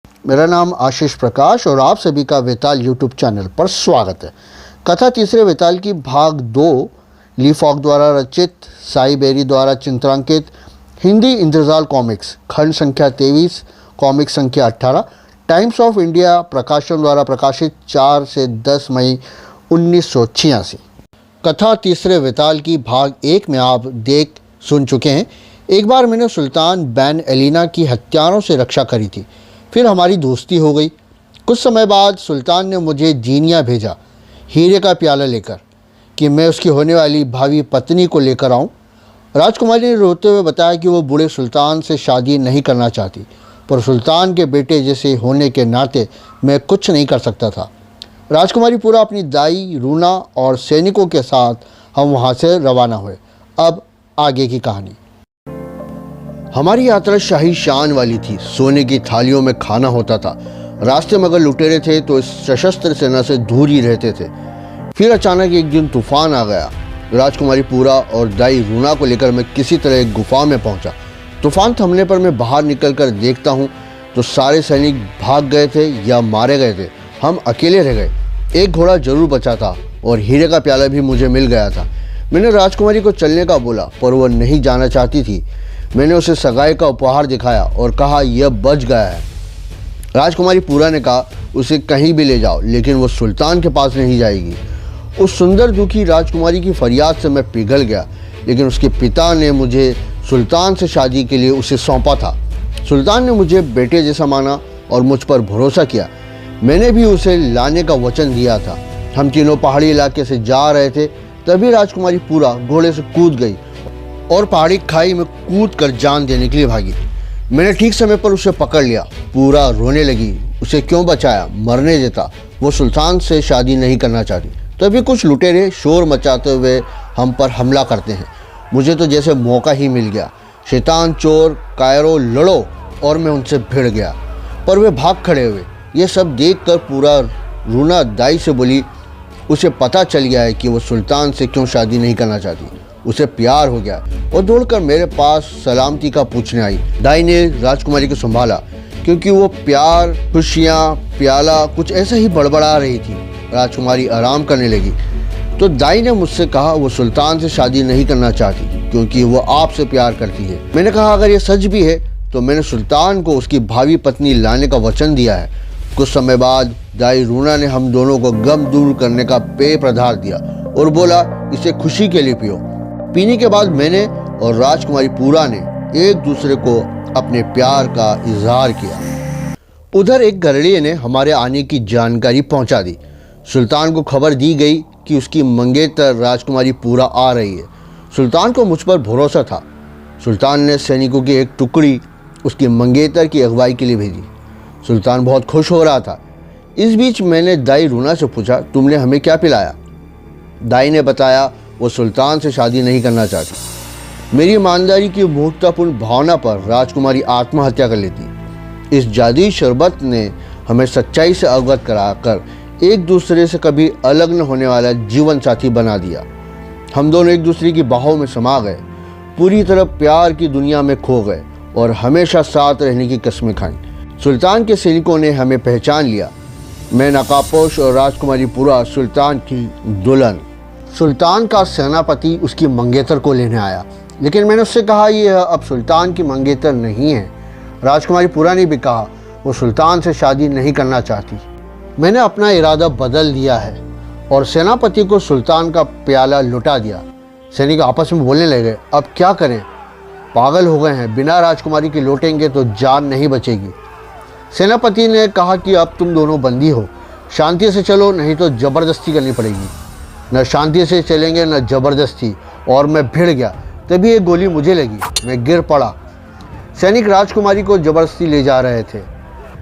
मेरा नाम आशीष प्रकाश और आप सभी का वेताल यूट्यूब चैनल पर स्वागत है। कथा तीसरे वेताल की भाग 2 ली फॉक द्वारा रचित, साई बेरी द्वारा चित्रांकित हिंदी इंद्रजाल कॉमिक्स खंड संख्या 23, कॉमिक संख्या 18, टाइम्स ऑफ इंडिया प्रकाशन द्वारा प्रकाशित 4 से 10 मई 1986। कथा तीसरे वेताल की भाग 1 में आप देख सुन चुके हैं। एक बार मैंने सुल्तान बैन एलिना की हत्यारों से रक्षा करी थी, फिर हमारी दोस्ती हो गई। कुछ समय बाद सुल्तान ने मुझे जीनिया भेजा हीरे का प्याला लेकर कि मैं उसकी होने वाली भावी पत्नी को लेकर आऊं। राजकुमारी ने रोते हुए बताया कि वो बूढ़े सुल्तान से शादी नहीं करना चाहती, पर सुल्तान के बेटे जैसे होने के नाते मैं कुछ नहीं कर सकता था। राजकुमारी पूरा अपनी दाई रूना और सैनिकों के साथ हम वहाँ से रवाना हुए। अब आगे की कहानी। हमारी यात्रा शाही शान वाली थी। सोने की थालियों में खाना होता था। रास्ते में अगर लुटेरे थे तो इस सशस्त्र सेना से दूर ही रहते थे। फिर अचानक एक दिन तूफान आ गया। राजकुमारी पूरा और दाई रूना को लेकर मैं किसी तरह एक गुफा में पहुंचा। तूफान थमने पर मैं बाहर निकलकर देखता हूं तो सारे सैनिक भाग गए थे या मारे गए थे। हम अकेले रह गए। एक घोड़ा जरूर बचा था और हीरे का प्याला भी मुझे मिल गया था। मैंने राजकुमारी को चलने का बोला, पर वह नहीं जाना चाहती थी। मैंने उसे सगाई का उपहार दिखाया और कहा, यह बच गया है। राजकुमारी पूरा ने कहा, उसे कहीं भी ले जाओ, लेकिन वो सुल्तान के पास नहीं जाएगी। उस सुंदर दुखी राजकुमारी की फरियाद से मैं पिघल गया, लेकिन उसके पिता ने मुझे सुल्तान से शादी के लिए उसे सौंपा था। सुल्तान ने मुझे बेटे जैसा माना और मुझ पर भरोसा किया। मैंने भी उसे लाने का वचन दिया था। हम तीनों पहाड़ी इलाके से जा रहे थे, तभी राजकुमारी पूरा घोड़े से कूद गई और पहाड़ी खाई में कूद कर जान देने के लिए भागी। मैंने ठीक समय पर उसे पकड़ लिया। पूरा रोने लगी। उसे क्यों बचाया? मरने देता। वो सुल्तान से शादी नहीं करना चाहती। तभी कुछ लुटेरे शोर मचाते हुए हम पर हमला करते हैं। मुझे तो जैसे मौका ही मिल गया। शैतान, चोर, कायरो, लड़ो, और मैं उनसे भिड़ गया, पर वे भाग खड़े हुए। ये सब देखकर पूरा रूना दाई से बोली, उसे पता चल गया है कि वो सुल्तान से क्यों शादी नहीं करना चाहती। उसे प्यार हो गया और दौड़कर मेरे पास सलामती का पूछने आई। दाई ने राजकुमारी को संभाला, क्योंकि वो प्यार, खुशियाँ, प्याला कुछ ऐसा ही बड़बड़ा रही थी। राजकुमारी आराम करने लगी तो दाई ने मुझसे कहा, वो सुल्तान से शादी नहीं करना चाहती क्योंकि वो आपसे प्यार करती है। मैंने कहा, अगर ये सच भी है तो मैंने सुल्तान को उसकी भावी पत्नी लाने का वचन दिया है। कुछ समय बाद दाई रूना ने हम दोनों को गम दूर करने का पेय पदार्थ दिया और बोला, इसे खुशी के लिए पियो। पीने के बाद मैंने और राजकुमारी पूरा ने एक दूसरे को अपने प्यार का इजहार किया। उधर एक गरड़िए ने हमारे आने की जानकारी पहुंचा दी। सुल्तान को खबर दी गई कि उसकी मंगेतर राजकुमारी पूरा आ रही है। सुल्तान को मुझ पर भरोसा था। सुल्तान ने सैनिकों की एक टुकड़ी उसकी मंगेतर की अगुवाई के लिए भेजी। सुल्तान बहुत खुश हो रहा था। इस बीच मैंने दाई रूना से पूछा, तुमने हमें क्या पिलाया? दाई ने बताया, वो सुल्तान से शादी नहीं करना चाहती। मेरी ईमानदारी की मूर्खतापूर्ण भावना पर राजकुमारी आत्महत्या कर लेती। इस जादुई शरबत ने हमें सच्चाई से अवगत कराकर एक दूसरे से कभी अलग न होने वाला जीवन साथी बना दिया। हम दोनों एक दूसरे की बाहों में समा गए, पूरी तरह प्यार की दुनिया में खो गए और हमेशा साथ रहने की कस्में खाई। सुल्तान के सैनिकों ने हमें पहचान लिया। मैं नकाबपोश और राजकुमारी पूरा सुल्तान की दुल्हन। सुल्तान का सेनापति उसकी मंगेतर को लेने आया, लेकिन मैंने उससे कहा, यह अब सुल्तान की मंगेतर नहीं है। राजकुमारी पूरा ने भी कहा, वो सुल्तान से शादी नहीं करना चाहती। मैंने अपना इरादा बदल दिया है और सेनापति को सुल्तान का प्याला लुटा दिया। सैनिक आपस में बोलने लगे, अब क्या करें? पागल हो गए हैं। बिना राजकुमारी के लौटेंगे तो जान नहीं बचेगी। सेनापति ने कहा कि अब तुम दोनों बंदी हो, शांति से चलो, नहीं तो जबरदस्ती करनी पड़ेगी। न शांति से चलेंगे न जबरदस्ती। और मैं भिड़ गया। तभी एक गोली मुझे लगी। मैं गिर पड़ा। सैनिक राजकुमारी को जबरदस्ती ले जा रहे थे।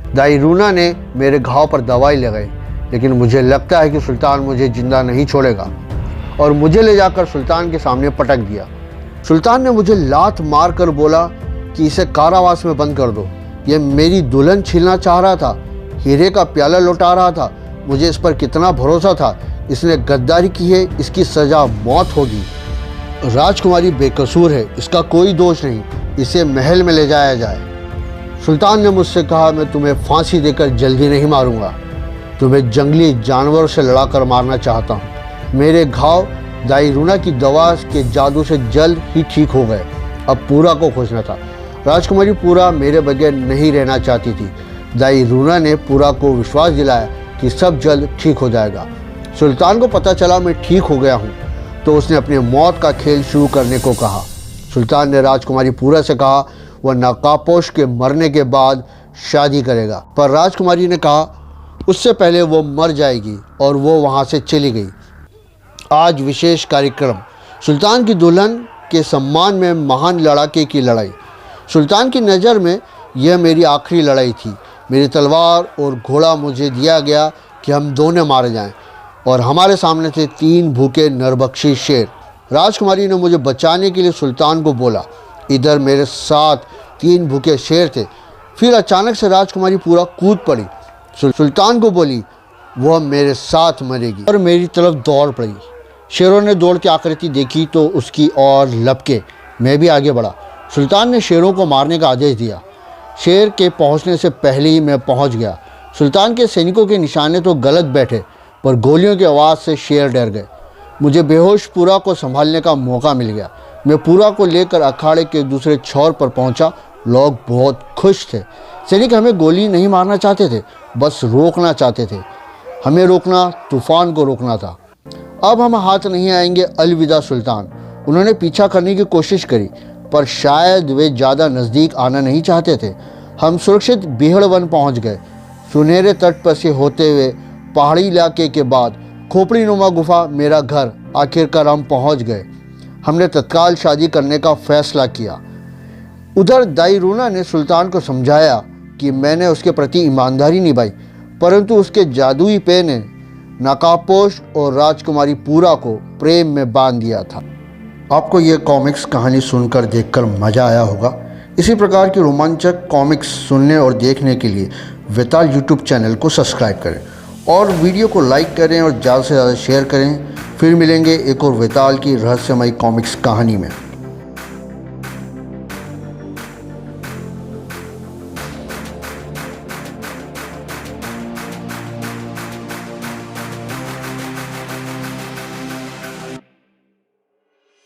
दाई रूना ने मेरे घाव पर दवाई लगाई, लेकिन मुझे लगता है कि सुल्तान मुझे जिंदा नहीं छोड़ेगा और मुझे ले जाकर सुल्तान के सामने पटक दिया। सुल्तान ने मुझे लात मार कर बोला कि इसे कारावास में बंद कर दो। यह मेरी दुल्हन छीनना चाह रहा था, हीरे का प्याला लौटा रहा था। मुझे इस पर कितना भरोसा था। इसने गद्दारी की है, इसकी सजा मौत होगी। राजकुमारी बेकसूर है, इसका कोई दोष नहीं। इसे महल में ले जाया जाए। सुल्तान ने मुझसे कहा, मैं तुम्हें फांसी देकर जल्दी नहीं मारूंगा, तुम्हें जंगली जानवरों से लड़ाकर मारना चाहता हूँ। मेरे घाव दाई रूना की दवा के जादू से जल्द ही ठीक हो गए। अब पूरा को खोजना था। राजकुमारी पूरा मेरे बगैर नहीं रहना चाहती थी। दाई रूना ने पूरा को विश्वास दिलाया कि सब जल्द ठीक हो जाएगा। सुल्तान को पता चला मैं ठीक हो गया हूँ तो उसने अपनी मौत का खेल शुरू करने को कहा। सुल्तान ने राजकुमारी पूरा से कहा वह नकाबपोश के मरने के बाद शादी करेगा, पर राजकुमारी ने कहा उससे पहले वो मर जाएगी और वो वहाँ से चली गई। आज विशेष कार्यक्रम, सुल्तान की दुल्हन के सम्मान में महान लड़ाके की लड़ाई। सुल्तान की नज़र में यह मेरी आखिरी लड़ाई थी। मेरी तलवार और घोड़ा मुझे दिया गया कि हम दोनों मारे जाएं, और हमारे सामने थे 3 भूखे नरबख्शी शेर। राजकुमारी ने मुझे बचाने के लिए सुल्तान को बोला। इधर मेरे साथ 3 भूखे शेर थे। फिर अचानक से राजकुमारी पूरा कूद पड़ी। सुल्तान को बोली वह मेरे साथ मरेगी और मेरी तरफ दौड़ पड़ी। शेरों ने दौड़ की आकृति देखी तो उसकी ओर लपके। मैं भी आगे बढ़ा। सुल्तान ने शेरों को मारने का आदेश दिया। शेर के पहुंचने से पहले ही मैं पहुंच गया। सुल्तान के सैनिकों के निशाने तो गलत बैठे, पर गोलियों की आवाज़ से शेर डर गए। मुझे बेहोश पूरा को संभालने का मौका मिल गया। मैं पूरा को लेकर अखाड़े के दूसरे छोर पर पहुंचा। लोग बहुत खुश थे। सैनिक हमें गोली नहीं मारना चाहते थे, बस रोकना चाहते थे। हमें रोकना तूफान को रोकना था। अब हम हाथ नहीं आएंगे, अलविदा सुल्तान। उन्होंने पीछा करने की कोशिश करी, पर शायद वे ज़्यादा नज़दीक आना नहीं चाहते थे। हम सुरक्षित बिहड़वन पहुंच गए। सुनहरे तट पर से होते हुए पहाड़ी इलाके के बाद खोपड़ी नुमा गुफा, मेरा घर। आखिरकार हम पहुंच गए। हमने तत्काल शादी करने का फैसला किया। उधर दाई रूना ने सुल्तान को समझाया कि मैंने उसके प्रति ईमानदारी निभाई, परंतु उसके जादुई पे ने नकाबपोश और राजकुमारी पूरा को प्रेम में बांध दिया था। आपको ये कॉमिक्स कहानी सुनकर देखकर मज़ा आया होगा। इसी प्रकार की रोमांचक कॉमिक्स सुनने और देखने के लिए वेताल यूट्यूब चैनल को सब्सक्राइब करें और वीडियो को लाइक करें और ज़्यादा से ज़्यादा शेयर करें। फिर मिलेंगे एक और वेताल की रहस्यमयी कॉमिक्स कहानी में।